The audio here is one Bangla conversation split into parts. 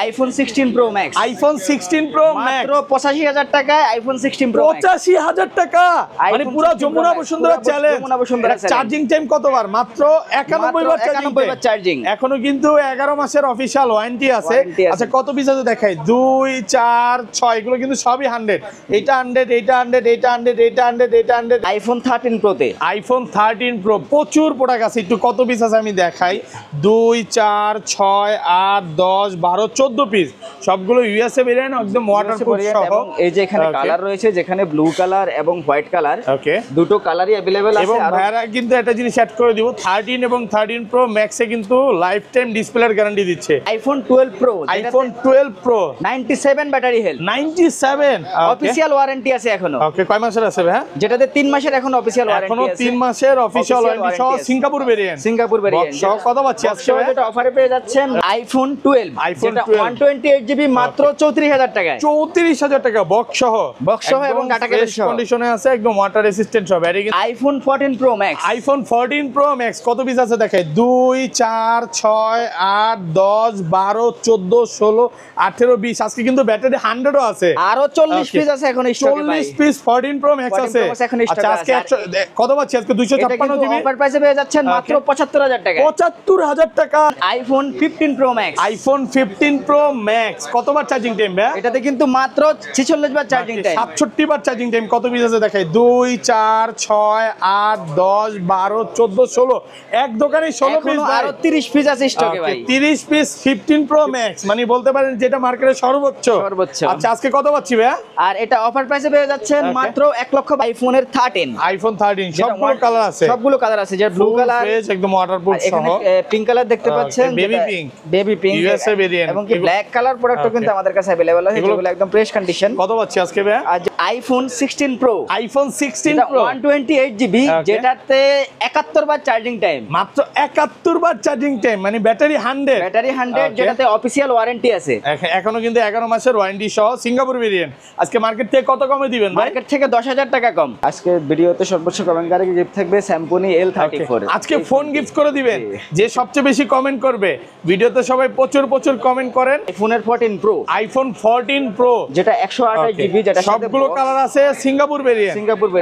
IPhone 16 pro max, iPhone 16 pro max মাত্র 85,000 টাকায় আইফোন 16 প্রো ম্যাক্স। 85,000 টাকা, মানে পুরো Jamuna Bashundhara challenge. Jamuna Bashundhara charging time কতবার? মাত্র 91 বার চার্জিং। এখনো কিন্তু 11 মাসের অফিশিয়াল ওয়ারেন্টি আছে। আচ্ছা কত পিস আছে দেখাই, 2 4 6, এগুলো কিন্তু সবই 100। এটা 100, এটা 100, এটা 100, এটা 100, এটা 100। আইফোন 13 প্রোতে, আইফোন 13 প্রো প্রচুর প্রোডাক্ট আছে, একটু কত পিস আছে আমি দেখাই। 2 4 6 8 10 12 14 পিস, সবগুলো ইউএসএ ভেরিয়েন্ট, একদম ওয়াটারপ্রুফ সহ। এই যে এখানে কালার রয়েছে, যেখানে ব্লু কালার এবং হোয়াইট কালার, ওকে, দুটো কালারই अवेलेबल আছে। এবং ভাইরা কিন্তু একটা জিনিস অ্যাড করে দিব, 13 এবং 13 প্রো ম্যাক্সে কিন্তু লাইফ টাইম ডিসপ্লের গ্যারান্টি দিচ্ছে। IPhone 12 pro, iPhone 12 pro 97 battery health, 97 official warranty আছে এখনো। ওকে, কয় মাসের আছে ভাই? যেটাতে 3 মাসের এখন অফিশিয়াল ওয়ারেন্টি এখনো আছে। 3 মাসের অফিশিয়াল ওয়ারেন্টি সহ সিঙ্গাপুর ভেরিয়েন্ট। সিঙ্গাপুর ভেরিয়েন্ট সহ কত পাচ্ছি আজকে ভাই? যেটা অফারে পেয়ে যাচ্ছেন আইফোন 12, আইফোন যেটা 12 128 জিবি মাত্র 34,000 টাকায়। 34,000 টাকা বক্স সহ, এবং ডাটা কেবল সহ কন্ডিশনে আছে, একদম ওয়াটার রেসিস্ট্যান্ট সব। IPhone 14 pro max, iPhone 14 pro max কত পিস আছে দেখাই, 2 4 6 8 10 12 14 16 18 20। আজকে কিন্তু ব্যাটারি 100 ও আছে, আরো 40 পিস আছে এখন স্টকে ভাই। 40 পিস 14 প্রো ম্যাক্স আছে। আচ্ছা আজকে কত পাচ্ছি আজকে? 256 জিবি অফার প্রাইসে পেয়ে যাচ্ছেন মাত্র 75,000 টাকা। 75,000 টাকা। IPhone 15 pro max, iPhone 15 pro max কতবার চার্জিং টাইম ভাই? এটাতে কিন্তু মাত্র 46 বার চার্জিং টাইম, 67 বার চার্জিং টাইম। কত পিস আছে দেখাই, 2 4 6 8 10 12 14 16, এক দোকানে 16 পিস, আরো 30 পিস আছে স্টকে ভাই। 30 পিস 15 প্রো ম্যাক্স, মানে বলতে পারেন যেটা মার্কেটে সর্বোচ্চ। আচ্ছা আজকে কত পাচ্ছি ভাই? আর এটা অফার প্রাইসে পেয়ে যাচ্ছেন মাত্র 1 লক্ষ। আইফোনের 13, আইফোন 13 সবগুলো কালার আছে, সবগুলো কালার আছে, যে ব্লু কালার, একদম ওয়াটারপ্রুফ সহ। এখানে পিঙ্ক কালার দেখতে পাচ্ছেন, বেবি পিঙ্ক ইউএসএ ভেরিয়েন্ট, এবং কি ব্ল্যাক কালার প্রোডাক্টও কিন্তু আমাদের কাছে अवेलेबल আছে, যেগুলো একদম ফ্রেশ কন্ডিশন। কত পাচ্ছি আজকে ভাই? আর iPhone 16 pro, iPhone 16 pro 128 GB, যেটাতে 71 বার চার্জিং টাইম, মাত্র 71 বার চার্জিং টাইম, মানে ব্যাটারি 100, ব্যাটারি 100, যেটাতে অফিশিয়াল ওয়ারেন্টি আছে। এখনো কিন্তু 11 মাসের ওয়ারেন্টি সহ সিঙ্গাপুর ভেরিয়েন্ট। আজকে মার্কেট থেকে কত কমে দিবেন ভাই? মার্কেট থেকে 10,000 টাকা কম। আজকে ভিডিওতে সর্বোচ্চ কমেন্টকারী গিফট থাকবে স্যামসং L34। আজকে ফোন গিফট করে দিবেন যে সবচেয়ে বেশি কমেন্ট করবে। ভিডিওতে সবাই প্রচুর প্রচুর কমেন্ট করেন। আইফোনের 14 প্রো, আইফোন 14 প্রো যেটা 128 জিবি, যেটা সবগুলো কালার আছে, সিঙ্গাপুর ভেরিয়েন্ট,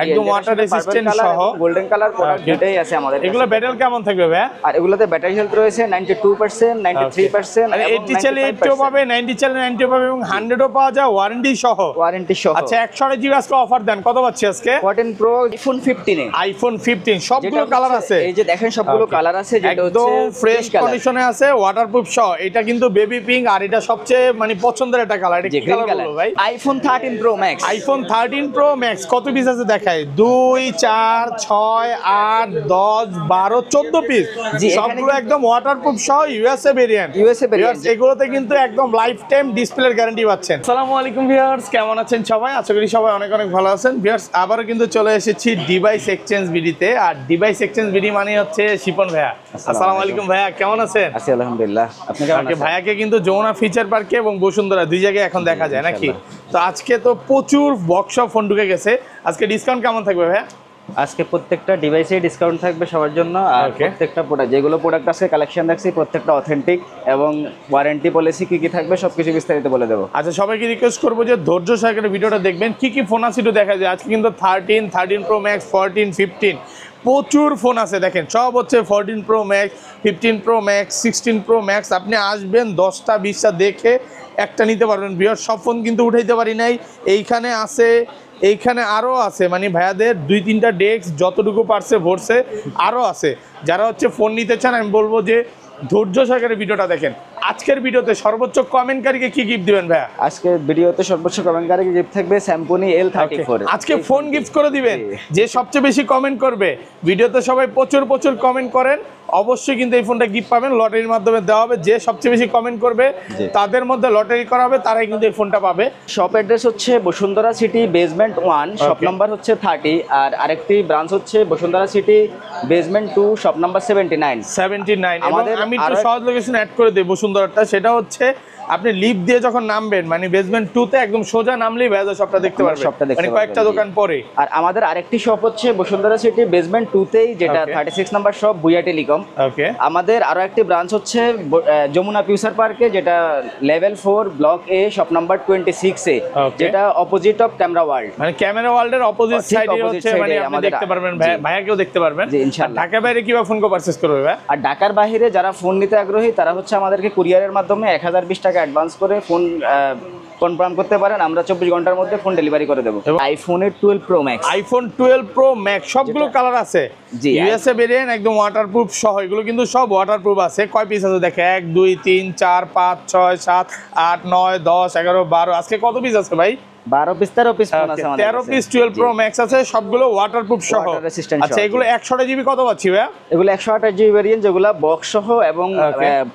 একদম ওয়াটার রেজিস্ট্যান্ট সহ, গোল্ডেন কালার প্রোডাক্ট দুটেই আছে আমাদের। এগুলো ব্যাটারি কেমন থাকবে ভাই? আর এগুলোতে ব্যাটারি হেলথ রয়েছে 92%, 93%, আর 80 চাইলে 80 পাবে, 90 চাইলে 90 পাবে, এবং 100 ও পাওয়া যায় ওয়ারেন্টি সহ। আচ্ছা 100 জিবি আজকে অফার দেন, কত পাচ্ছি আজকে? 14 প্রো আইফোন 15 এ, আইফোন 15 সবগুলো কালার আছে, এই যে দেখেন সবগুলো কালার আছে, যেটা হচ্ছে একদম ফ্রেশ কন্ডিশনে আছে, ওয়াটারপ্রুফ সহ। এটা কিন্তু বেবি পিঙ্ক, আর এটা সবচেয়ে মানে পছন্দের একটা কালার। এটা কি কালার বলো ভাই? IPhone 13 pro max, iPhone 13 pro max কত পিস আছে দেখায়, 2 4 6 8 10 12 14 পিস, সবগুলো একদম ওয়াটারপ্রুফ সহ, ইউএসএ ভেরিয়েন্ট। এগুলোতে কিন্তু একদম লাইফ টাইম ডিসপ্লের গ্যারান্টি পাচ্ছেন। আসসালামু আলাইকুম ভিউয়ার্স, কেমন আছেন সবাই? আশা করি সবাই অনেক অনেক ভালো আছেন। ভিউয়ার্স আবারও কিন্তু চলে এসেছি ডিভাইস এক্সচেঞ্জ বিডিতে, আর ডিভাইস এক্সচেঞ্জ বিডি মানে হচ্ছে শিপন ভাইয়া। আসসালামু আলাইকুম ভাইয়া, কেমন আছেন? আছি আলহামদুলিল্লাহ, আপনি কেমন আছেন? ভাইয়াকে কিন্তু যমুনা ফিচার পার্কে এবং বসুন্ধরা দুই জায়গায় এখন দেখা যায় নাকি? তো আজকে তো প্রচুর বক্সশপ ফোন ঢুকে গেছে, আজকে ডিসকাউন্ট কেমন থাকবে ভাইয়া? আজকে প্রত্যেকটা ডিভাইসে ডিসকাউন্ট থাকবে সবার জন্য। আর প্রত্যেকটা প্রোডাক্ট, যেগুলো প্রোডাক্ট আজকে কালেকশন রাখছি, প্রত্যেকটা অথেন্টিক, এবং ওয়ারেন্টি পলিসি কি কি থাকবে সবকিছু বিস্তারিত বলে দেবো। আচ্ছা সবাইকে রিকোয়েস্ট করবো যে ধৈর্য সহকারে ভিডিওটা দেখবেন, কি কি ফোন আছে একটু দেখা যায়। আজকে কিন্তু 13 প্রো ম্যাক্স, 14 15 প্রচুর ফোন আছে, দেখেন সব হচ্ছে 14 pro max, 15 pro max, 16 pro max. আপনি আসবেন 10টা 20টা দেখে একটা নিতে পারবেন। ভিউয়ার্স সব ফোন কিন্তু উঠাইতে পারি নাই, এইখানে আছে, এইখানে আরও আছে, মানে ভাইয়াদের 2-3টা ডেস্ক যতটুকু পারছে ভরছে, আরও আছে। যারা হচ্ছে ফোন নিতে চান, আমি বলবো যে ধৈর্য সহকারে ভিডিওটা দেখেন। আজকের ভিডিওতে সর্বোচ্চ কমেন্টকারীকে কি গিফট দিবেন ভাইয়া? আজকের ভিডিওতে সর্বোচ্চ কমেন্টকারীকে গিফট থাকবে স্যামসং L34। আজকে ফোন গিফট করে দিবেন যে সবচেয়ে বেশি কমেন্ট করবে। ভিডিওতে সবাই প্রচুর প্রচুর কমেন্ট করেন, অবশ্যই কিন্তু এই ফোনটা গিফট পাবেন, লটারির মাধ্যমে দেওয়া হবে। যে সবচেয়ে বেশি কমেন্ট করবে তাদের মধ্যে লটারি করা হবে, তারাই কিন্তু এই ফোনটা পাবে। শপ অ্যাড্রেস হচ্ছে Bashundhara city basement 1, shop number হচ্ছে 30, আর আরেকটি ব্রাঞ্চ হচ্ছে Bashundhara city basement 2, shop number 79। এবং আমি একটু সহজ লোকেশন অ্যাড করে দেব বসুন্ধরাটা, সেটা হচ্ছে আপনি লিফট দিয়ে যখন নামবেন মানে বেসমেন্ট 2 তে একদম সোজা নামলেই ভাইয়া শপটা দেখতে পারবেন, মানে কয়েকটা দোকান পরে। আর আমাদের আরেকটি শপ হচ্ছে বসুন্ধরা সিটি বেসমেন্ট 2 তেই, যেটা 36 নাম্বার শপ বুয়া টেলিকম। ওকে, আমাদের আরো একটি ব্রাঞ্চ হচ্ছে যমুনা ফিউচার পার্কে, যেটা লেভেল 4 ব্লক এ শপ নাম্বার 26 এ, যেটা অপোজিট অফ ক্যামেরা ওয়ার্ল্ড, মানে ক্যামেরা ওয়ার্ল্ডের অপোজিট সাইডে হচ্ছে, মানে আপনি দেখতে পারবেন, ভাইয়াকেও দেখতে পারবেন। ঢাকা বাইরে কিভাবে ফোন পারচেজ করবে ভাই? আর ঢাকার বাইরে যারা ফোন নিতে আগ্রহী তারা হচ্ছে আমাদেরকে কুরিয়ারের মাধ্যমে 1020 টাকা অ্যাডভান্স করে ফোন কনফার্ম করতে পারেন, আমরা 24 ঘন্টার মধ্যে ফোন ডেলিভারি করে দেবো। আইফোনের 12 pro max, iPhone 12 pro max সবগুলো কালার আছে, জি ইউএসএ ভেরিয়েন্ট, একদম ওয়াটারপ্রুফ সহ, এগুলো কিন্তু সব ওয়াটারপ্রুফ আছে। কয় পিস আছে দেখে, 1 2 3 4 5 6 7 8 9 10 11 12, আজকে কত পিস আছে ভাই? 12 পিস 13 পিস ফোন আছে আমাদের 13 পিস 12 প্রো ম্যাক্স আছে, সবগুলো ওয়াটারপ্রুফ সহ। আচ্ছা, এগুলো 128 জিবি কত পাচ্ছি ভাই? এগুলো 128 জিবি ভেরিয়েন্ট, যেগুলো বক্স সহ এবং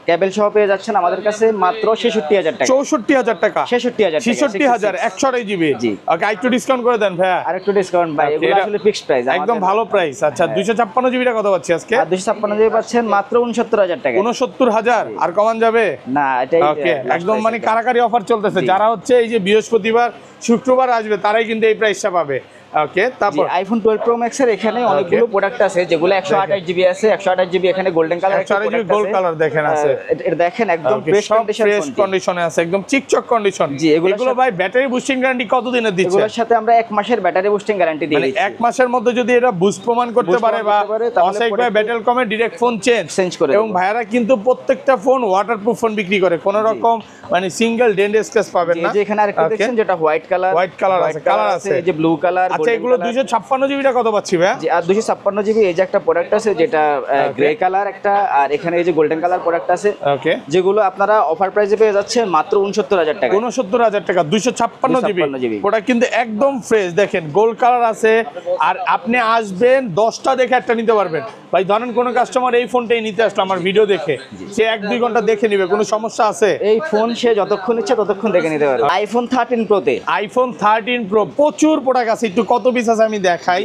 কেবল সহ পেয়ে যাচ্ছেন আমাদের কাছে মাত্র 66000 টাকা। 64000 টাকা, 66000 66000 128 জিবি। ওকে, একটু ডিসকাউন্ট করে দেন ভাই। আর একটু ডিসকাউন্ট ভাই, এগুলো আসলে ফিক্সড প্রাইস, একদম ভালো প্রাইস। আচ্ছা, 256 জিবিটা কত পাচ্ছি আজকে? আর 256 জিবি পাচ্ছেন মাত্র 69000 টাকা। 69000 আর কমান যাবে না? এটাই ওকে, একদম মানে কারাকারি অফার চলতেছে। যারা হচ্ছে এই যে বৃহস্পতিবার শুক্রবার আসবে তারাই কিন্তু এই প্রাইসটা পাবে। ওকে, তারপর আইফোন 12 প্রো ম্যাক্স এর এখানে অনেকগুলো প্রোডাক্ট আছে, যেগুলো 128 জিবি আছে, 128 জিবি এখানে golden colour, 128 GB gold colour দেখেন আছে, এটা দেখেন একদম ফ্রেশ কন্ডিশনে আছে, একদম চিকচক কন্ডিশন। জি, এগুলো ভাই ব্যাটারি বুস্টিং গ্যারান্টি কত দিনের দিচ্ছে? এগুলোর সাথে আমরা 1 মাসের ব্যাটারি বুস্টিং গ্যারান্টি দিয়ে দিচ্ছি। 1 মাসের মধ্যে যদি এটা বুস্ট প্রমাণ করতে পারে বা অসাইক ভাই ব্যাটেল কমে ডাইরেক্ট ফোন চেঞ্জ করে। এবং ভাইয়ারা কিন্তু প্রত্যেকটা ফোন ওয়াটারপ্রুফ ফোন বিক্রি করে, কোনো রকম মানে সিঙ্গেল ডেন্ট স্ক্র্যাচ পাবেন না। এই যে এখানে আরেকটা দেখছেন, যেটা হোয়াইট কালার আছে, কালার আছে, এই যে ব্লু কালার। আচ্ছা, এগুলো 256 জিবিটা কত পাচ্ছি ভাই? জি, আর 256 জিবি এই যে একটা প্রোডাক্ট আছে, যেটা গ্রে কালার একটা, আর এখানে এই যে গোল্ডেন কালার প্রোডাক্ট আছে। ওকে, যেগুলো আপনারা অফার প্রাইসে পেয়ে যাচ্ছেন মাত্র 69000 টাকা। 69000 টাকা 256 জিবি প্রোডাক্ট, কিন্তু একদম ফ্রেশ। দেখেন গোল্ড কালার আছে, আর আপনি আসবেন 10টা দেখে একটা নিতে পারবেন। ভাই ধরেন কোনো কাস্টমার এই ফোনটাই নিতে আসলো আমার ভিডিও দেখে, সে 1-2 ঘন্টা দেখে নিবে, কোনো সমস্যা আছে? এই ফোন সে যতক্ষণ ইচ্ছে ততক্ষণ দেখে নিতে পারবে। আইফোন 13 প্রো তে, আইফোন 13 প্রো প্রচুর প্রোডাক্ট আছে, একটু কত পিস আছে আমি দেখাই।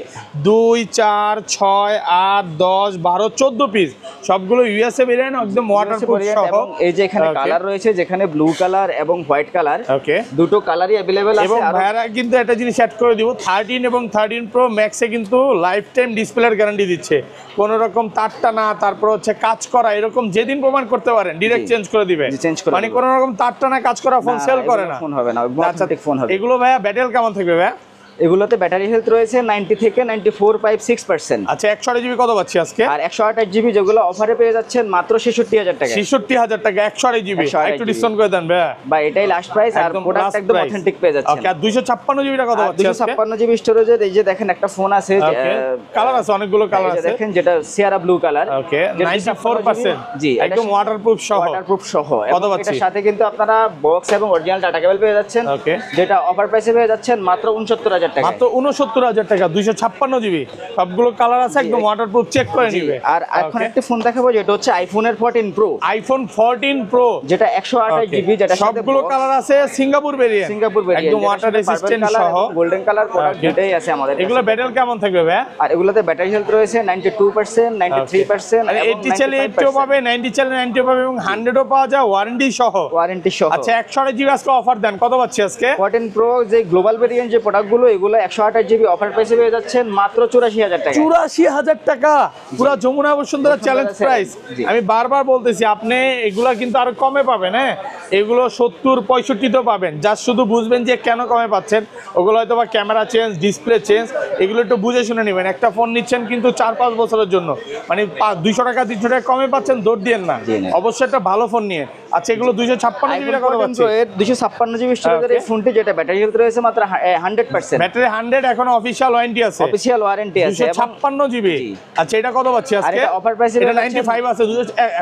2 4 6 8 10 12 14 পিস, সবগুলো ইউএসএ ভেরিয়েন্ট, একদম ওয়াটারপ্রুফ সহ। এবং এই যে এখানে কালার রয়েছে, যেখানে ব্লু কালার এবং হোয়াইট কালার, ওকে, দুটো কালারই अवेलेबल আছে। এবং ভাইরা কিন্তু একটা জিনিস অ্যাড করে দিব, 13 এবং 13 প্রো ম্যাক্সে কিন্তু লাইফ টাইম ডিসপ্লের গ্যারান্টি দিচ্ছে। কোনো রকম তার টানা, তারপর হচ্ছে কাজ করা, এরকম যেদিন প্রমাণ করতে পারেন ডিরেক্ট চেঞ্জ করে দিবে, মানে কোনো রকম তার টানা কাজ করা ফোন সেল করে না, ফোন হবে না, অথেন্টিক ফোন হবে। এগুলো ভাইয়া ব্যাটারি কেমন থাকবে ভাইয়া? এগুলোতে ব্যাটারি হেলথ রয়েছে 90 থেকে 94.6%। আচ্ছা, 128 জিবি কত পাচ্ছি আজকে? আর 128 জিবি যেগুলো অফারে পেয়ে যাচ্ছেন মাত্র 66000 টাকা। 66000 টাকা 128 জিবি, একটু ডিসকাউন্ট করে দেন ভাই। ভাই এটাই লাস্ট প্রাইস, আর প্রোডাক্ট একদম অথেন্টিক পেয়ে যাচ্ছেন। ওকে, আর 256 জিবিটা কত পাচ্ছি আজকে? 256 জিবি স্টোরেজের এই যে দেখেন একটা ফোন আছে, কালার আছে, অনেকগুলো কালার আছে, দেখেন যেটা সিয়ারা ব্লু কালার। ওকে, 94%, জি, একদম ওয়াটারপ্রুফ সহ। কত পাচ্ছি? এটার সাথে কিন্তু আপনারা বক্স এবং অরিজিনাল ডাটা কেবল পেয়ে যাচ্ছেন, ওকে, যেটা অফার প্রাইসে পেয়ে যাচ্ছেন মাত্র 69000 টাকা। মাত্র 69000 টাকা 256 জিবি, সবগুলো কালার আছে, একদম ওয়াটারপ্রুফ, চেক করে নিবে। আর এখন একটা ফোন দেখাবো, যেটা হচ্ছে আইফোনের 14 প্রো। আইফোন 14 প্রো, যেটা 128 জিবি, যেটা সবগুলো কালার আছে, সিঙ্গাপুর ভেরিয়েন্ট, একদম ওয়াটার রেজিস্ট্যান্ট সহ, গোল্ডেন কালার প্রোডাক্ট দুটোই আছে আমাদের। এগুলো ব্যাটারি কেমন থাকবে ভাই? আর এগুলোতে ব্যাটারি হেলথ রয়েছে 92%, 93%, আর 80 চাইলে 80 পাবে, 90 চাইলে 90 পাবে, এবং 100ও পাওয়া যায় ওয়ারেন্টি সহ। আচ্ছা, 128 জিবি আজকে অফার দেন, কত পাচ্ছি আজকে? 14 প্রো যে গ্লোবাল ভেরিয়েন্ট যে প্রোডাক্টগুলো, এগুলো 128 জিবি অফার প্রাইসে পেয়ে যাচ্ছেন মাত্র 84000 টাকা। 84000 টাকা, পুরো যমুনা বসুন্ধরা চ্যালেঞ্জ প্রাইস। আমি বারবার বলতেছি, আপনি এগুলা কিন্তু আরো কমে পাবেন। হ্যাঁ, এগুলো 70-65 পাবেন, যা শুধু বুঝবেন যে কেন কমে পাচ্ছেন। ওগুলো হয়তো বা ক্যামেরা চেঞ্জ, ডিসপ্লে চেঞ্জ, এগুলো একটু বুঝে শুনে নেবেন। একটা ফোন নিচ্ছেন কিন্তু 4-5 বছরের জন্য, মানে 200 টাকা 300 টাকা কমে পাচ্ছেন, দৌড় দিয়েন না, অবশ্যই একটা ভালো ফোন নিয়ে। আচ্ছা, এগুলো 256 জিবি কত পাচ্ছি? 256 জিবি স্টোরেজের এই ফোনটি, যেটা ব্যাটারি হেলথ রয়েছে মাত্র 100%, ব্যাটারি 100, এখন অফিশিয়াল ওয়ারেন্টি আছে, অফিশিয়াল ওয়ারেন্টি আছে। 256 জিবি। আচ্ছা, এটা কত পাচ্ছি আজকে? এটা অফার প্রাইসে এটা 95 আছে,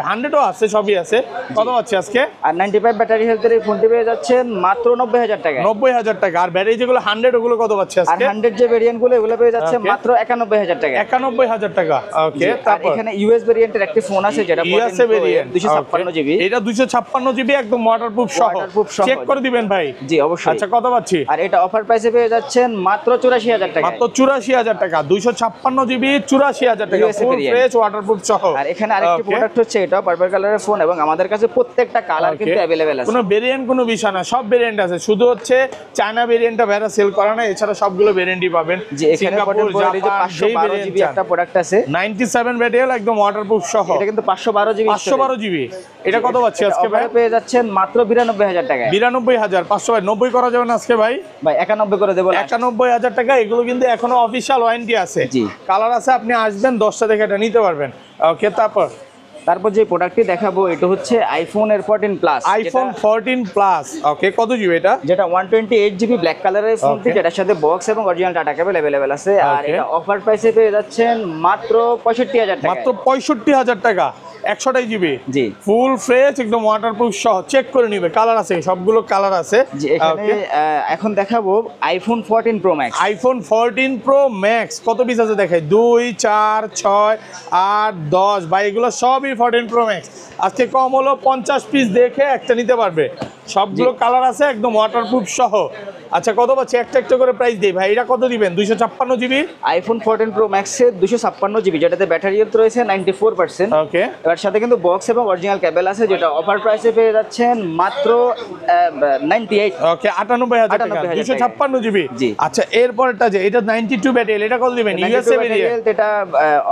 100ও আছে, সবই আছে। কত পাচ্ছি আজকে? আর 95 ব্যাটারি হেলথের এই ফোনটি পেয়ে যাচ্ছেন মাত্র 90000 টাকা। 90000 টাকা। আর ব্যাটারি যেগুলো 100, ওগুলো কত পাচ্ছি আর আজকে? 100 যে ভেরিয়েন্ট গুলো, এগুলো পেয়ে যাচ্ছে মাত্র 91000 টাকা। 91000 টাকা। ওকে, তারপর এখানে ইউএস ভেরিয়েন্টের একটি ফোন আছে, যেটা 256 জিবি। এটা 256 256 জিবি একদম ওয়াটারপ্রুফ সহ, চেক করে দিবেন ভাই? জি অবশ্যই। আচ্ছা কত পাচ্ছি? আর এটা অফার প্রাইসে পেয়ে যাচ্ছেন মাত্র 84,000 টাকা। মাত্র 84,000 টাকা, 256 জিবি 84,000 টাকা, ফুল ফ্রেশ ওয়াটারপ্রুফ সহ। আর এখানে আরেকটি প্রোডাক্ট হচ্ছে এটা পার্পল কালারের ফোন, এবং আমাদের কাছে প্রত্যেকটা কালার কিন্তু अवेलेबल আছে। কোনো ভেরিয়েন্ট কোনো বিষয় না, সব ভেরিয়েন্ট আছে, শুধু হচ্ছে চায়না ভেরিয়েন্টটা ভেড়া সেল করা না, এছাড়া সবগুলো ভেরিয়েন্টই পাবেন। যে এখানে 512 জিবি একটা প্রোডাক্ট আছে 97 ব্যাটারি একদম ওয়াটারপ্রুফ সহ, এটা কিন্তু 512 জিবি। 512 জিবি, এটা কত পাচ্ছি আজকে ভাই? পেয়ে যাচ্ছেন মাত্র 92,000 টাকায়। 92,000, 590 করা যাবে না আজকে ভাই? ভাই 91 করে দেব। 91,000 টাকা। এগুলো কিন্তু এখনো অফিশিয়াল ওয়ারেন্টি আছে, জি কালার আছে, আপনি আসবেন 10টা দেখে এটা নিতে পারবেন। ওকে, তারপর যে প্রোডাক্টটি দেখাবো এটা হচ্ছে আইফোন 14 প্লাস। আইফোন 14 প্লাস, ওকে, কত জিবি এটা? যেটা 128 জিবি ব্ল্যাক কালারের ফোনটি, যেটার সাথে বক্স এবং অরিজিনাল ডাটা কেবল अवेलेबल আছে। আর এটা অফার প্রাইসে পেয়ে যাচ্ছেন মাত্র 65,000 টাকা। মাত্র 65,000 টাকা, 128 জিবি, জি ফুল ফ্রেশ একদম ওয়াটারপ্রুফ সহ, চেক করে নিবে, কালার আছে, সবগুলো কালার আছে। জি এখানে এখন দেখাবো iPhone 14 pro max. IPhone 14 pro max কত পিস আছে দেখাই? 2, 4, 6, 8, 10 ভাই, এগুলো সবই 14 প্রো ম্যাক্স। আজকে কম হলো 50 পিস দেখে একটা নিতে পারবে, সবগুলো কালার আছে একদম ওয়াটারপ্রুফ সহ। আচ্ছা কত পাচ্ছি? একটা একটা করে প্রাইস দেই ভাই। এটা কত দিবেন? 256 জিবি আইফোন 14 প্রো ম্যাক্সের 256 জিবি, যেটাতে ব্যাটারি হেলথ রয়েছে 94%। ওকে, এর সাথে কিন্তু বক্স এবং অরিজিনাল কেবল আছে, যেটা অফার প্রাইসে পেয়ে যাচ্ছেন মাত্র 98। ওকে, 98,000 টাকা, 256 জিবি। জি আচ্ছা এরপরটা যে এটা 92 ব্যাটারি, এটা কত দিবেন? ইউএসএ ভেরিয়েন্ট, এটা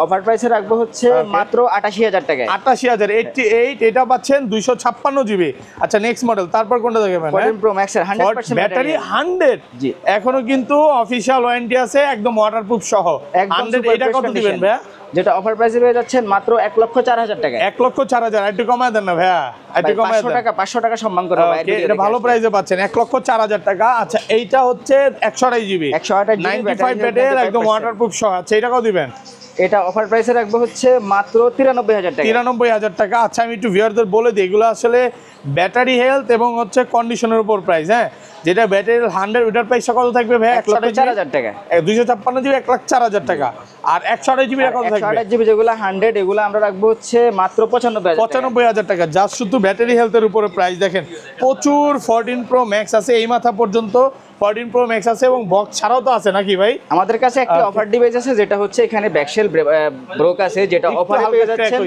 অফার প্রাইসে রাখবো হচ্ছে মাত্র 88,000 টাকায়। 88,000, 88, এটা পাচ্ছেন 256 জিবি। আচ্ছা নেক্সট মডেল, তারপর কোনটা দেখবেন? 14 প্রো ম্যাক্সের 100% ব্যাটারি 100, জি এখনো কিন্তু অফিশিয়াল ওয়ারেন্টি আছে একদম ওয়াটারপ্রুফ সহ 100। এটা কত দিবেন ভাইয়া? যেটা অফার প্রাইসে পেয়ে যাচ্ছেন মাত্র 1,04,000 টাকা। 1,04,000, একটু কমায় দেন না ভাইয়া, একটু কমায় দেন। 500 টাকা সম্মান করব ভাই, এটা ভালো প্রাইসে পাচ্ছেন, 1,04,000 টাকা। আচ্ছা এইটা হচ্ছে 128 জিবি, 95 ব্যাটারি একদম ওয়াটারপ্রুফ সহ। আচ্ছা এটা কত দিবেন? এটা অফার প্রাইসে রাখবো হচ্ছে মাত্র 93,000 টাকা। 93,000 টাকা। আচ্ছা আমি একটু ভিউয়ারদের বলে দিই, এগুলো আসলে ব্যাটারি হেলথ এবং হচ্ছে কন্ডিশনের উপর প্রাইস। হ্যাঁ, যেটা ব্যাটারি 100 ওটার প্রাইস কত থাকবে ভাই? 1,04,000 টাকা। 256 জিবি 1,04,000 টাকা। আর 128 জিবি কত থাকবে? 128 জিবি যেগুলো 100, এগুলো আমরা রাখবো হচ্ছে মাত্র 95,000 টাকা। জাস্ট শুধু ব্যাটারি হেলথের উপরে প্রাইস দেখেন। প্রচুর 14 প্রো ম্যাক্স আছে, এই মাথা পর্যন্ত 14 প্রো ম্যাক্স আছে, এবং বক্স ছাড়াও তো আছে নাকি ভাই? আমাদের কাছে একটা অফার ডিভাইস আছে, যেটা হচ্ছে এখানে ব্যাকশেল ব্রোক আছে, যেটা অফারে পেয়ে যাচ্ছেন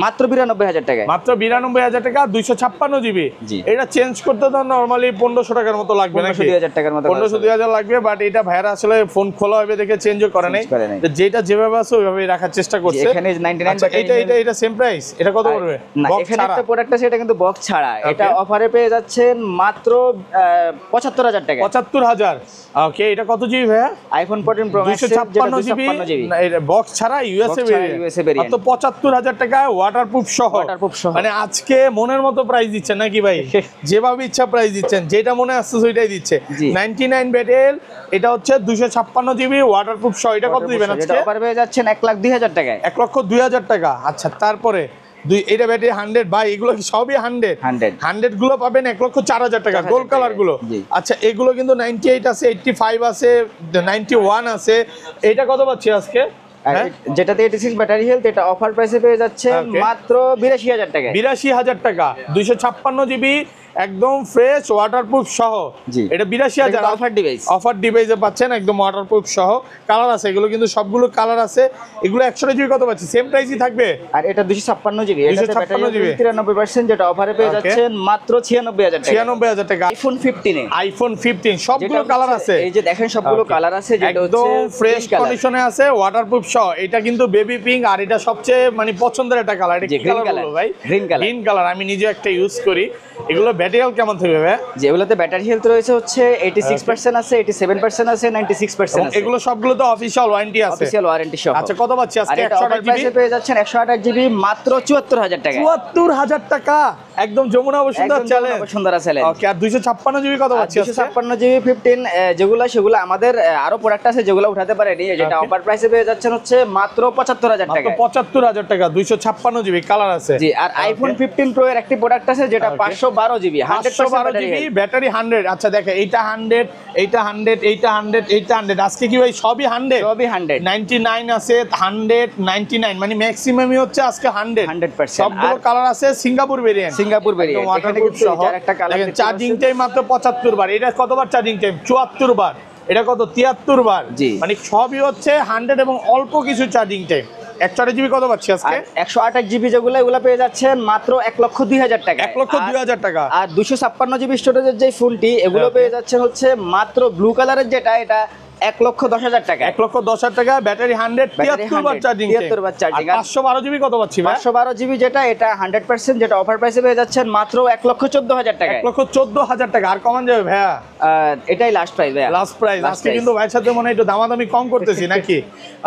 মাত্র 92,000 টাকা। মাত্র 92,000 টাকা, 256 জিবি। এটা চেঞ্জ করতে তো নরমালি 1500 টাকার মতো লাগবে নাকি? 15,000 টাকার মতো 15,000 লাগবে, বাট এটা ভাইরা আসলে ফোন খোলা হবে দেখে চেঞ্জও করে নাই, যেটা যেভাবে আছে ওইভাবেই রাখার চেষ্টা করছে। এখানে 99 এটা সেম প্রাইস। এটা কত পড়বে? না, এখানে একটা প্রোডাক্ট আছে, এটা কিন্তু বক্স ছাড়া। এটা অফারে পেয়ে যাচ্ছেন মাত্র 75,000 টাকা। 75,000। ওকে, এটা কত জিবি ভাই? আইফোন 14 প্রো ম্যাক্স 256 জিবি, এটা বক্স ছাড়া ইউএসএ ভেরিয়েন্ট। তো 75,000 টাকায় ওয়াটারপ্রুফ সহ। মানে আজকে মনের মতো প্রাইস দিচ্ছেন নাকি ভাই? যেভাবে ইচ্ছা প্রাইস দিচ্ছেন, যেটা মনে আসছে সেটাই দিচ্ছে। 99 ব্যাটারি, এটা হচ্ছে 256 জিবি ওয়াটারপ্রুফ সহ। এটা কত দিবেন আজকে? এটা অফারে পেয়ে যাচ্ছেন 1,02,000 টাকায়। 1,02,000 টাকা। আচ্ছা তারপরে এটা ব্যাটারি 100 ভাই, এগুলো কি সবই 100 গুলো পাবেন 1,04,000 টাকা, গোল্ড কালার গুলো। আচ্ছা এগুলো কিন্তু 98 আছে, 85 আছে, 91 আছে। এটা কত পাচ্ছি আজকে? যেটাতে 86 ব্যাটারি হেলথ, এটা অফার প্রাইসে পেয়ে যাচ্ছে মাত্র 82,000 টাকা। 82,000 টাকা, 256 জিবি একদম ফ্রেশ ওয়াটারপ্রুফ সহ। এটা 82,000 অফার ডিভাইসে পাচ্ছেন একদম ওয়াটারপ্রুফ সহ। কালার আছে, এগুলো কিন্তু সবগুলো কালার আছে। এগুলো 100 জিবি কত পাচ্ছি? সেম প্রাইসই থাকবে। আর এটা 256 জিবি, এটা ব্যাটারি 93%, যেটা অফারে পেয়ে যাচ্ছেন মাত্র 96,000 টাকা। 96,000 টাকা। আইফোন 15 সবগুলো কালার আছে, এই যে দেখেন সবগুলো কালার আছে, যেটা একদম ফ্রেশ কন্ডিশনে আছে, ওয়াটারপ্রুফ সহ। এটা কিন্তু বেবি পিঙ্ক, আর এটা সবচেয়ে মানে পছন্দের একটা কালার। এটা কি কালার বলো ভাই? Green colour. আমি নিজে একটা ইউজ করি। এগুলো ব্যাটারি হেলথ কেমন থাকবে ভাই? যেগুলোতে ব্যাটারি হেলথ রয়েছে হচ্ছে 86% আছে, 87% আছে, 96% আছে। এগুলো সবগুলো তো অফিশিয়াল ওয়ারেন্টি আছে, অফিশিয়াল ওয়ারেন্টি সহ। আচ্ছা কত পাচ্ছি আজকে? 128 জিবি পেয়ে যাচ্ছেন 128 জিবি মাত্র 74,000 টাকা। 74,000 টাকা, একদম যমুনা বসুন্ধরা চ্যালেঞ্জ। ওকে, আর 256 জিবি কত পাচ্ছি? 256 জিবি 15 সেগুলো আমাদের আরো প্রোডাক্ট আছে, যেগুলো উঠাতে পারেনি। যেটা অফার প্রাইসে পেয়ে যাচ্ছেন হচ্ছে মাত্র 75,000 টাকা। 75,000 টাকা, 256 জিবি কালার আছে। জি, আর আইফোন 15 প্রো এর একটি প্রোডাক্ট আছে, যেটা 512 জিবি, 100% জিবি ব্যাটারি 100। আচ্ছা দেখে এইটা 100, এইটা 100, এইটা 100, এইটা 100। আজকে কি ভাই সবই 100? সবই 100। 99 আছে, 100, 99, মানে ম্যাক্সিমামই হচ্ছে আজকে 100%। 100%। সবগুলো কালার আছে, সিঙ্গাপুর ভেরিয়েন্ট। সিঙ্গাপুর ভেরিয়েন্ট, এখানে ওয়াটারপ্রুফ কিন্তু সহ এটার একটা কালার দেখেন চার্জিং টাইম মাত্র 75 বার। এটা কতবার চার্জিং টাইম? 74 বার। এটা কত? 73 বার। জি। মানে সবই হচ্ছে 100 এবং অল্প কিছু চার্জিং টাইম। 128 জিবি কত পাচ্ছি আজকে? 128 জিবি যেগুলো এগুলো পেয়ে যাচ্ছেন মাত্র 1,02,000 টাকা। 1,02,000 টাকা। আর 256 জিবি স্টোরেজের যে ফোনটি এগুলো Okay. পেয়ে যাচ্ছেন হচ্ছে মাত্র ব্লু কালারের যেটা, এটা 1,10,000 টাকা। 1,10,000 টাকা, ব্যাটারি 100, ব্যাটারি 73 বার 100, চার্জিং 73 বার চার্জিং। 512 জিবি কত পাচ্ছি ভাই? 512 জিবি যেটা, এটা 100% যেটা অফার প্রাইসে পেয়ে যাচ্ছেন মাত্র 1,14,000 টাকা। 1,14,000 টাকা। আর কমান যাবে ভাইয়া? এটাই লাস্ট প্রাইস ভাইয়া, লাস্ট প্রাইস। Last আজকে price। কিন্তু ভাইয়ের সাথে মনে হয় একটু দামাদামি কম করতেছি নাকি?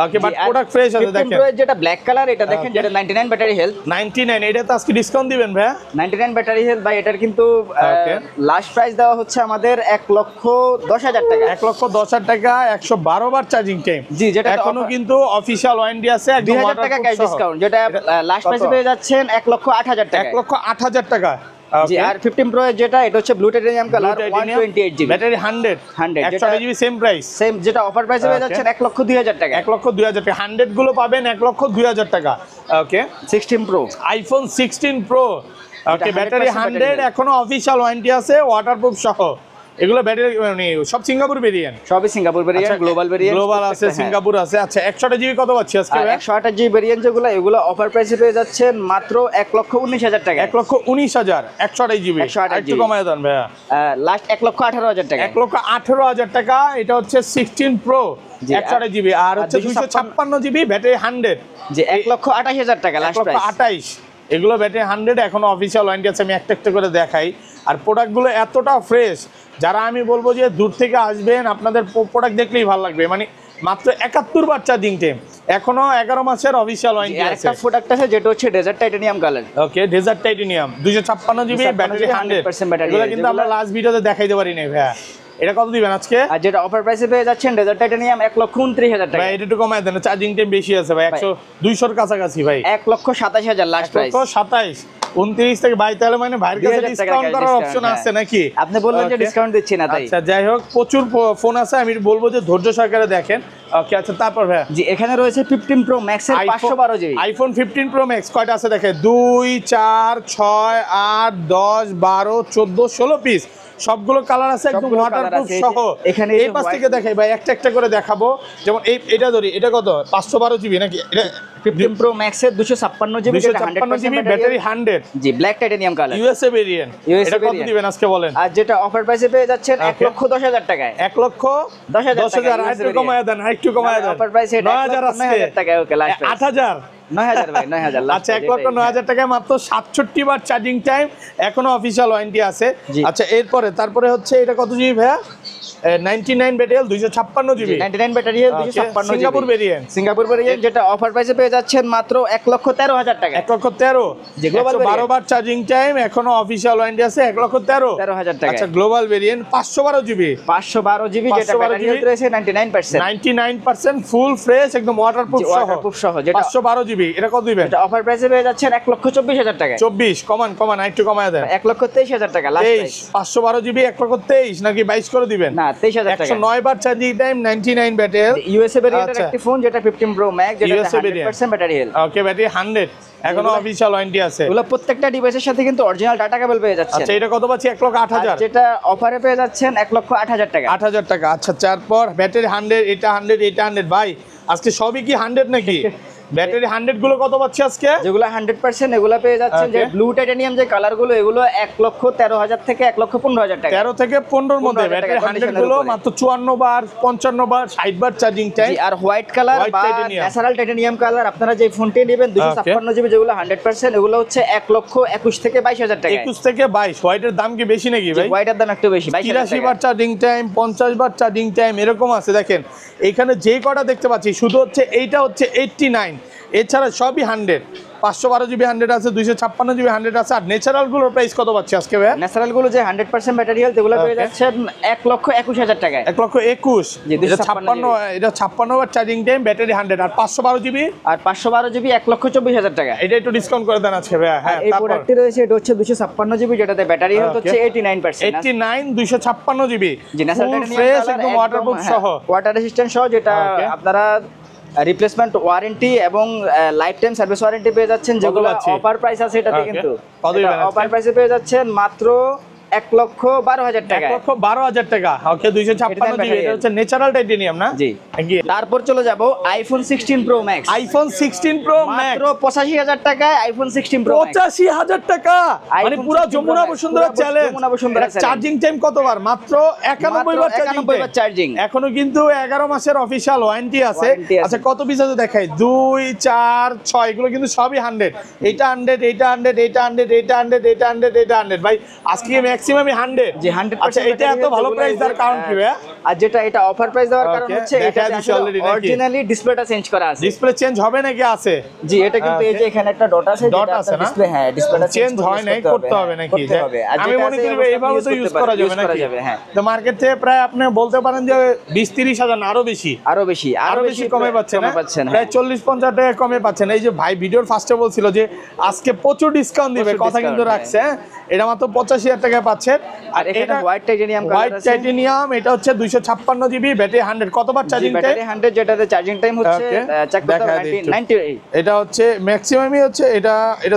ওকে, বাট জি, আর প্রোডাক্ট ফ্রেশ আছে 15 দেখেন। Pro এর যেটা ব্ল্যাক কালার, এটা দেখেন, Okay. যেটা 99 ব্যাটারি হেলথ। 99, এটা তো আজকে ডিসকাউন্ট দিবেন ভাইয়া? 99 ব্যাটারি হেলথ ভাই, এটার কিন্তু Okay. লাস্ট প্রাইস দেওয়া হচ্ছে আমাদের 1,10,000 টাকা। 1,10,000 টাকা, 112 বার চার্জিং টাইম। জি, যেটা এখনো কিন্তু অফিশিয়াল ওয়ারেন্টি আছে, একদম 2,000 টাকা ক্যাশ ডিসকাউন্ট, যেটা লাস্ট কত? প্রাইসে পেয়ে যাচ্ছেন 1,08,000 টাকা। 1,08,000 টাকা। জি, Okay. আর 15 Pro এর যেটা, এটা হচ্ছে blue titanium colour, Blue titanium, 128 GB, battery 100, 100 GB same price. Same যেটা অফার প্রাইসে পেয়ে Okay. যাচ্ছেন 1,02,000 টাকা। 1,02,000 টাকা। 100 গুলো পাবেন 1,02,000 টাকা। ওকে, 16 Pro, আইফোন 16 প্রো। ওকে, ব্যাটারি 100, এখনো অফিশিয়াল ওয়ারেন্টি আছে, ওয়াটারপ্রুফ সহ। এগুলো ব্যাটারি মানে সব সিঙ্গাপুর ভেরিয়েন্ট। সবই Singapore variant, global variant, global আছে, সিঙ্গাপুর আছে। আচ্ছা, 128 জিবি কত পাচ্ছি আজকে? 128 জিবি ভেরিয়েন্ট যেগুলো, এগুলো অফার প্রাইসে পেয়ে যাচ্ছেন মাত্র 1,19,000 টাকা। 1,19,000, 128 জিবি। 128 একটু কমায় দেন ভাইয়া। লাস্ট 1,18,000 টাকা। 1,18,000 টাকা। এটা হচ্ছে 16 প্রো, জি, 128 জিবি। আর হচ্ছে 256 জিবি, ব্যাটারি 100, যে 1,28,000 টাকা লাস্ট প্রাইস। 1,28,000। এগুলো ব্যাটারি 100, এখনো অফিসিয়াল ওয়ারেন্টি আছে। আমি একটা একটা করে দেখাই। আর প্রোডাক্টগুলো এতটা ফ্রেশ, যারা আমি বলবো যে দূর থেকে আসবেন, আপনাদের প্রোডাক্ট দেখলেই ভালো লাগবে। মানে মাত্র 71 বার চার্জিং টাইম, এখনো 11 মাসের অফিসিয়াল ওয়ারেন্টি আছে। আরেকটা প্রোডাক্ট আছে যেটা হচ্ছে desert titanium colour. Okay, desert titanium, 256 GB, battery 100%। Battery, এগুলো কিন্তু আমরা লাস্ট ভিডিওতে দেখাইতে পারি না ভাইয়া। এটা কত দিবেন আজকে? আর যেটা অফার প্রাইসে পেয়ে যাচ্ছেন ডেজার্ট টাইটানিয়াম 1,29,000 টাকা। ভাই এটা একটু কমায় দেন, চার্জিং টাইম বেশি আছে ভাই। 200-র কাছাকাছি ভাই। 1,27,000 লাস্ট প্রাইস। 1,27,000, 29 থেকে 22, তাহলে মানে ভাইয়ের কাছে 2,000 টাকা ডিসকাউন্ট করার discount, অপশন হ্যাঁ। আছে নাকি? আপনি বললেন যে Okay. ডিসকাউন্ট দিচ্ছি না, তাই। আচ্ছা, যাই হোক, প্রচুর ফোন আছে। আমি বলবো যে ধৈর্য সহকারে দেখেন। ওকে, আচ্ছা, তারপর ভাই জি, এখানে রয়েছে 15 Pro Max এর 512 জিবি। আইফোন 15 প্রো ম্যাক্স কয়টা আছে দেখে? 2, 4, 6, 8, 10, 12, 14, 16 পিস। সবগুলো কালার আছে, একদম সবগুলো colour ওয়াটারপ্রুফ আছে। সহ। এখানে এই পাশ থেকে দেখাই ভাই, একটা একটা করে দেখাবো। যেমন এটা ধরি, এটা কত? 512 জিবি নাকি? এটা 15 Pro Max এর 256 জিবি, যেটা 256 জিবি, 100% ব্যাটারি 100, জি, black titanium colour. USA variant. USA এটা কত variant। দিবেন আজকে বলেন? আর যেটা অফার প্রাইসে পেয়ে যাচ্ছেন Okay. 1,10,000 টাকায়। 1,10,000। আর একটু কমায় দেন, আর একটু কমায় দেন। অফার প্রাইস এটা 9,000 আজকে। 9,000 টাকায়। ওকে, লাস্ট প্রাইস 8,000। 9,000 ভাই, 9,000 লাস্ট। আচ্ছা, 1,09,000 টাকায় মাত্র 67 বার চার্জিং টাইম, এখনো অফিসিয়াল ওয়ারেন্টি আছে। জি। আচ্ছা, তারপরে হচ্ছে এটা কত জিবি ভাইয়া? 99 battery, 256 GB, 99 battery health, 256 GB. Singapore variant. Singapore variant, যেটা অফার প্রাইসে পেয়ে যাচ্ছেন মাত্র 1,13,000 টাকা। 1,13,000, যে global 112 বার চার্জিং টাইম, এখনো অফিসিয়াল ওয়ারেন্টি আছে, 1,13,000 টাকা। আচ্ছা, গ্লোবাল ভেরিয়েন্ট 512 জিবি, 512 জিবি, যেটা 512 ব্যাটারি হেলথ রয়েছে 99%। 99% ফুল ফ্রেশ, একদম ওয়াটারপ্রুফ সহ। ওয়াটারপ্রুফ সহ, যেটা 512 জিবি। এটা কত দিবেন? এটা অফার প্রাইসে পেয়ে যাচ্ছেন 1,24,000 টাকা। 24, কমান একটু কমায় দেন। 1,23,000 টাকা লাস্ট 23, প্রাইস। 512 জিবি, 1,23,000 নাকি 22 করে দিবেন? না, 23,000 টাকা। 109 বার চার্জিং টাইম, 99 ব্যাটারি। ইউএসএ ভেরিয়েন্টের আচ্ছা। একটি ফোন, যেটা 15 Pro Max, যেটা USA variant। 100% battery health. Okay, battery 100, এখনো অফিসিয়াল ওয়ারেন্টি আছে। এগুলো প্রত্যেকটা ডিভাইসের সাথে কিন্তু অরিজিনাল ডাটা কেবল পেয়ে যাচ্ছেন। আচ্ছা, এটা কত পাচ্ছি? 1,08,000। যেটা অফারে পেয়ে যাচ্ছেন 1,08,000 টাকা। 8,000 টাকা। আচ্ছা, তারপর ব্যাটারি 100, এটা 100, এটা 100। ভাই আজকে সবই কি 100 নাকি? ব্যাটারি 100 গুলো কত পাচ্ছি আজকে? যেগুলো 100% এগুলো পেয়ে যাচ্ছেন, যে Okay. ব্লু টাইটানিয়াম যে কালারগুলো, এগুলো 1,13,000 থেকে 1,15,000 টাকা। 13 থেকে 15-র মধ্যে 15,000 ব্যাটারি টাকা 100 গুলো condition-এর মাত্র 54 বার, 55 বার, 60 বার চার্জিং টাইম। জি, আর হোয়াইট কালার White বা titanium। ন্যাচারাল টাইটানিয়াম কালার, আপনারা যে ফোনটি নেবেন 256 জিবি, যেগুলো 100%, এগুলো হচ্ছে 1,21,000 থেকে 22,000 টাকা। 21 থেকে 22। হোয়াইটের দাম কি বেশি নাকি ভাই? হোয়াইটের দাম একটু বেশি, 22,000 83 টাকা। বার চার্জিং টাইম, 50 বার চার্জিং টাইম, এরকম আছে। দেখেন এখানে যে কটা দেখতে পাচ্ছি, শুধু হচ্ছে এইটা হচ্ছে 89, এছাড়া সবই 100। 512 জিবি 100 আছে, 256 জিবি 100 আছে। আর ন্যাচারাল গুলোর প্রাইস কত পাচ্ছি আজকে ভাই? ন্যাচারাল গুলো যে 100% ব্যাটারি হেলথ, এগুলো পেয়ে Okay. যাচ্ছেন 1,21,000 টাকায়। 1,21,000। জি, এটা 256 56 বার চার্জিং টাইম, ব্যাটারি 100। আর 512 জিবি, আর 512 জিবি 1,24,000 টাকা। এটা একটু ডিসকাউন্ট করে দেন আজকে ভাই। হ্যাঁ, এই তারপর প্রোডাক্টটি রয়েছে, এটা হচ্ছে 256 জিবি, যেটাতে ব্যাটারি হেলথ Okay. হচ্ছে 89%। 89, 256 জিবি, জি, ন্যাচারাল ফুল টাইটানিয়াম ফ্রেশ, কালার, একদম ওয়াটারপ্রুফ সহ। ওয়াটার রেজিস্ট্যান্ট সহ, যেটা Okay. আপনারা রিপ্লেসমেন্ট ওয়ারেন্টি এবং লাইফ টাইম সার্ভিস ওয়ারেন্টি পেয়ে যাচ্ছেন, যেগুলো পাচ্ছি? অফার প্রাইস আছে এটাতে। Okay. কিন্তু কত দিবেন আজকে? অফার প্রাইসে পেয়ে যাচ্ছেন মাত্র 1,12,000 টাকা। 1,12,000 টাকা। ওকে 256 জিবি, এটা হচ্ছে ন্যাচারাল টাইটেনিয়াম না? জি। তারপর চলে যাব iPhone 16 pro max. IPhone 16 pro max মাত্র 85,000 টাকায় আইফোন 16 প্রো ম্যাক্স। 85,000 টাকা, মানে iPhone পুরো 16 যমুনা Pro Max, বসুন্ধরা পুরো challenge. Jamuna Bashundhara challenge। Charging time কতবার? মাত্র 91 বার 91 বার চার্জিং। এখনো কিন্তু 11 মাসের অফিশিয়াল ওয়ারেন্টি আছে। Warranty আছে। আচ্ছা কত পিস আছে দেখাই, 2 4 6, এগুলো কিন্তু সবই 100। এটা 100, এটা 100, এটা 100, এটা 100, এটা 100, এটা 100। ভাই আজকে ম্যাক্সিমামই 100। জি 100%। আচ্ছা এটা এত ভালো প্রাইস দেওয়ার কারণ কি ভাই? আর যেটা এটা অফার প্রাইস দেওয়ার কারণ Okay, হচ্ছে দেখা এটা দিছি already নাকি? অরিজিনালি ডিসপ্লেটা চেঞ্জ করা আছে। ডিসপ্লে চেঞ্জ হবে নাকি? আছে। জি এটা কিন্তু এই যে এখানে একটা ডট আছে, Dot আছে না? ডিসপ্লে, হ্যাঁ ডিসপ্লেটা চেঞ্জ হয় নাই, করতে হবে নাকি? করতে হবে। আর আমি যেটা মনে আছে করি অবশ্যই এইভাবে তো use ইউজ করতে করা পারবে, যাবে use করা নাকি? যাবে, হ্যাঁ। তো মার্কেট থেকে প্রায় আপনি বলতে পারেন যে 20-30 হাজার না আরো বেশি, আরো বেশি আরো বেশি কমে পাচ্ছেন, কমে পাচ্ছেন, প্রায় 40-50 টাকা কমে পাচ্ছেন। এই যে ভাই ভিডিওর ফার্স্টে বলছিল যে আজকে প্রচুর ডিসকাউন্ট দিবে, প্রচুর কথা কিন্তু discount, রাখছে। হ্যাঁ, এটা মাত্র 85,000 টাকায় পাচ্ছেন। আর এখানে হোয়াইট টাইটেনিয়াম কালার হোয়াইট আছে। টাইটেনিয়াম, এটা হচ্ছে 256 জিবি, ব্যাটারি 100। কতবার চার্জিং টাইম? ব্যাটারি 100, যেটাতে চার্জিং টাইম হচ্ছে Okay, চেক করতে দেখা হবে দিই একটু। 98। এটা হচ্ছে ম্যাক্সিমামই হচ্ছে এটা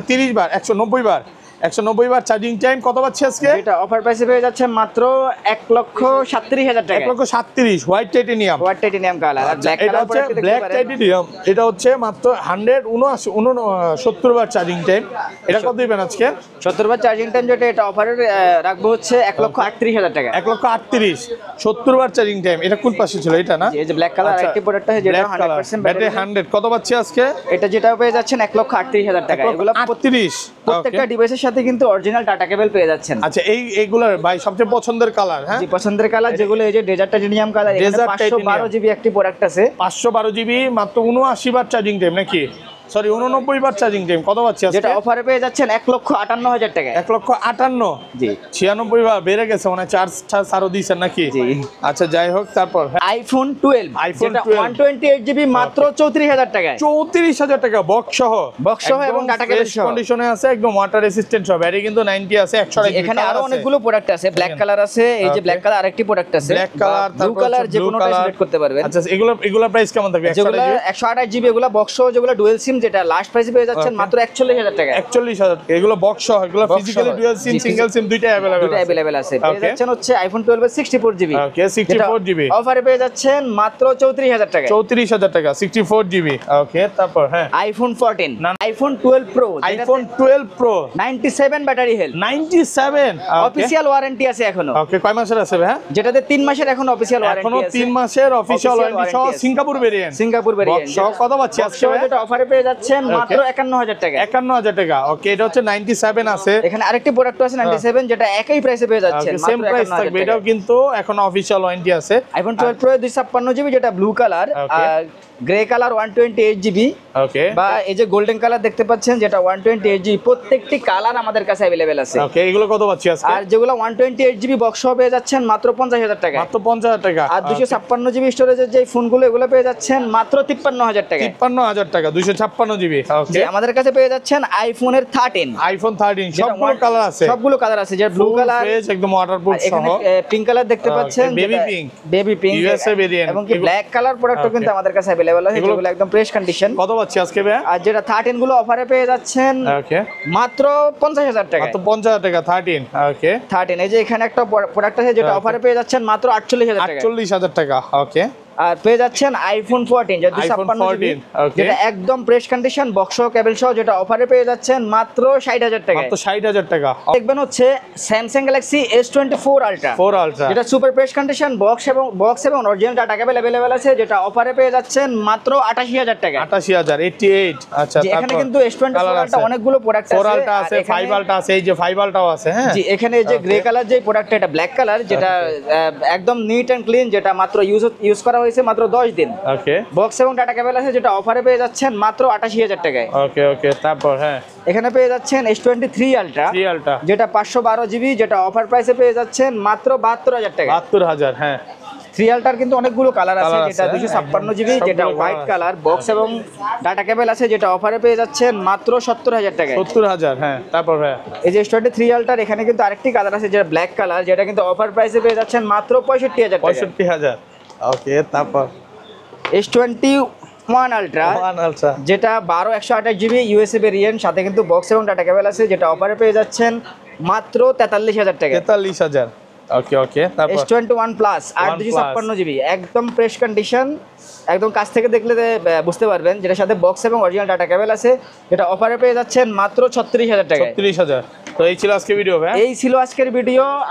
30 বার, 190 বার, 190 বার চার্জিং টাইম। কত পাচ্ছি আজকে? এটা অফার প্রাইসে পেয়ে যাচ্ছে মাত্র 1,37,000 টাকা। 1,37,000 white titanium. White titanium colour. আর ব্ল্যাক এটা কালার হচ্ছে ব্ল্যাক টাইটেনিয়াম, এটা হচ্ছে মাত্র 179 বার চার্জিং টাইম। এটা কত দিবেন আজকে? 70 বার চার্জিং টাইম, যেটা এটা অফারে রাখবো হচ্ছে 1,38,000 টাকা। 1,38,000 70 বার চার্জিং টাইম। এটা কোন পাশে ছিল? এটা না? এই যে ব্ল্যাক কালার আচ্ছা, আরেকটি প্রোডাক্ট আছে, যেটা black color, 100% ব্যাটারি ব্যাটারি 100। কত পাচ্ছি আজকে? এটা যেটা পেয়ে যাচ্ছেন 1,38,000 টাকা। এগুলো 1,38,000। প্রত্যেকটা ডিভাইসের সাথে কিন্তু অরিজিনাল ডাটা কেবল পেয়ে যাচ্ছেন। আচ্ছা এইগুলার ভাই সবচেয়ে পছন্দের কালার? হ্যাঁ জি পছন্দের কালার যেগুলো এই যে ডেজার্ট টাইটেনিয়াম কালার, এখানে Desert 512 জিবি একটি প্রোডাক্ট আছে। 512 জিবি, মাত্র 79 বার চার্জিং টাইম নাকি? সরি 89 বার চার্জিং টাইম। কত পাচ্ছি আজকে? যেটা অফারে পেয়ে যাচ্ছেন 1,58,000 টাকা। 1,58,000। জি 96 বার বেড়ে গেছে, মানে চার্জ আরো দিচ্ছেন নাকি? জি। আচ্ছা যাই হোক, তারপর আইফোন 12, iPhone যেটা 12 128 জিবি মাত্র 34,000 টাকায়। 34,000 টাকা বক্স সহ। বক্স সহ এবং ডাটা কেবল সহ। কন্ডিশনে আছে, একদম ওয়াটার রেসিস্ট্যান্ট সহ। ব্যাটারি কিন্তু 90 আছে, 100। এখানে আরো অনেকগুলো প্রোডাক্ট আছে। ব্ল্যাক কালার আছে, এই যে Okay. ব্ল্যাক কালার আরেকটি প্রোডাক্ট আছে। ব্ল্যাক কালার, ব্লু কালার, যে কোনোটা সিলেক্ট করতে পারবেন। আচ্ছা এগুলো প্রাইস কেমন থাকবে? যেগুলো 128 জিবি, এগুলো বক্স সহ, যেগুলো ডুয়াল সিম, যেটা লাস্ট প্রাইসে পেয়ে যাচ্ছেন Okay. মাত্র 41,000 টাকা। 41,000। এগুলো বক্স সহ, এগুলো Box ফিজিক্যালি সহ। ডুয়াল সিম, জি, সিঙ্গেল সিম দুইটা अवेलेबल দুটো अवेलेबल আছে। পেয়ে Okay. যাচ্ছেন হচ্ছে আইফোন 12 এর 64 জিবি। ওকে 64 জিবি। অফারে পেয়ে যাচ্ছেন মাত্র 34,000 টাকা। 34,000 টাকা 64 জিবি। ওকে তারপর হ্যাঁ আইফোন 14, না। IPhone 12 pro, iPhone 12 pro 97 battery health, 97। Official warranty আছে এখনো। ওকে কয় মাসের আছে ভাই? যেটাতে 3 মাসের এখন অফিশিয়াল এখনো ওয়ারেন্টি আছে। 3 মাসের অফিশিয়াল Official ওয়ারেন্টি সহ warranty আছে। Singapore variant. সিঙ্গাপুর ভেরিয়েন্ট সহ কত পাচ্ছি আজকে ভাই? যেটা অফারে পেয়ে যাচ্ছেন মাত্র 51,000 টাকা। 51,000 টাকা। ওকে এটা হচ্ছে 97 আছে। এখানে আরেকটি প্রোডাক্ট আছে 97, যেটা একই প্রাইসে পেয়ে যাচ্ছেন ওকে সেম মাত্র প্রাইস 51,000 থাকবে, টাকা। এটাও কিন্তু এখন অফিশিয়াল ওয়ারেন্টি আছে। আইফোন 12 প্রো 256 জিবি, যেটা blue colour, Okay. Grey colour 128 GB, okay বা এই যে গোল্ডেন কালার দেখতে পাচ্ছেন, যেটা 128 জিবি। প্রত্যেকটি কালার আমাদের কাছে अवेलेबल আছে। ওকে এগুলো কত পাচ্ছি আজকে? আর যেগুলো 128 জিবি বক্স সহ পেয়ে যাচ্ছেন মাত্র 50,000 টাকা। মাত্র 50,000 টাকা। আর 256 জিবি স্টোরেজের যে ফোনগুলো, এগুলো পেয়ে যাচ্ছেন মাত্র 53,000 টাকা। 53,000 টাকা 256 জিবি। যে ওকে আমাদের কাছে পেয়ে যাচ্ছেন আইফোনের 13, আইফোন 13 যেটা সবগুলো কালার আছে, সবগুলো কালার আছে, যে ব্লু কালার, ফ্রেশ একদম ওয়াটারপ্রুফ সহ। এখানে পিঙ্ক কালার দেখতে পাচ্ছেন, baby pink, baby pink, USA variant। এবং কি ব্ল্যাক কালার প্রোডাক্টও কিন্তু আমাদের কাছে अवेलेबल আছে, এগুলো- যেগুলো একদম ফ্রেশ কন্ডিশন। কত পাচ্ছি আজকে ভাই? আর যেটা 13 গুলো অফারে পেয়ে যাচ্ছেন ওকে মাত্র 50,000 টাকা। মাত্র 50,000 টাকা 13। ওকে 13, এই যে এখানে একটা প্রোডাক্ট আছে, যেটা Okay. অফারে পেয়ে যাচ্ছেন মাত্র 48,000 টাকা। 48,000 টাকা। ওকে আর পেয়ে যাচ্ছেন আইফোন 14, যেটা iPhone 256 জিবি, 14, okay. যেটা একদম ফ্রেশ কন্ডিশন বক্স সহ কেবল সহ, যেটা অফারে পেয়ে যাচ্ছেন মাত্র 60,000 টাকা। মাত্র 60,000 টাকা। দেখবেন হচ্ছে Samsung Galaxy S24 ultra, 4 ultra যেটা সুপার ফ্রেশ কন্ডিশন বক্স এবং অরিজিনাল ডাটা কেবল अवेलेबल আছে, যেটা অফারে পেয়ে যাচ্ছেন মাত্র 88,000 টাকা। 88,000 88। আচ্ছা যে এখানে তারপর কিন্তু S24 কালার আলট্রা আছে, অনেকগুলো প্রোডাক্ট আছে। 4 আলট্রা আর আছে, এখানে- 5 আলট্রা আছে, এই যে 5 আলট্রাও আছে। হ্যাঁ জি এখানে এই যে গ্রে Okay. কালার যে প্রোডাক্টটা, এটা ব্ল্যাক কালার, যেটা একদম নিট এন্ড ক্লিন, যেটা মাত্র ইউজ করা হয়েছে মাত্র 10 দিন। ওকে বক্স এবং ডাটা কেবল আছে, যেটা অফারে পেয়ে যাচ্ছেন মাত্র 88,000 টাকায়। ওকে ওকে তারপর হ্যাঁ এখানে পেয়ে যাচ্ছেন S23 আলট্রা, 3 আলট্রা যেটা 512 জিবি, যেটা অফার প্রাইসে পেয়ে যাচ্ছেন মাত্র 72,000 টাকা। 72,000। হ্যাঁ 3 আলট্রার কিন্তু অনেকগুলো কালার আছে, Colour যেটা আছে, 256 জিবি, সবগুলো যেটা colour হোয়াইট আছে। কালার, বক্স এবং ডাটা কেবল আছে, যেটা অফারে পেয়ে যাচ্ছেন মাত্র 70,000 টাকায়। 70,000। হ্যাঁ তারপর হ্যাঁ এই যে S23 আলট্রার এখানে কিন্তু আরেকটি কালার আছে, যেটা ব্ল্যাক কালার, যেটা কিন্তু অফার প্রাইসে পেয়ে যাচ্ছেন মাত্র 65,000 টাকা। 65,000। ওকে তারপর S20 one ultra, one ultra যেটা 12/128 GB ইউএসএ ভেরিয়েন্ট, সাথে কিন্তু বক্স এবং ডাটা কেবল আছে, যেটা অফারে পেয়ে যাচ্ছেন মাত্র 43,000 টাকা। 43,000। ওকে ওকে, তারপর S21 প্লাস 8/256 GB, একদম ফ্রেশ কন্ডিশন, একদম কাছ থেকে দেখলে বুঝতে পারবেন, যেটার সাথে বক্স এবং অরিজিনাল ডাটা কেবল আছে, যেটা অফারে পেয়ে যাচ্ছেন মাত্র 36,000 টাকা। 36,000। তো এই ছিল আজকে ভিডিও ভাই। এই ছিল আজকের ভিডিও।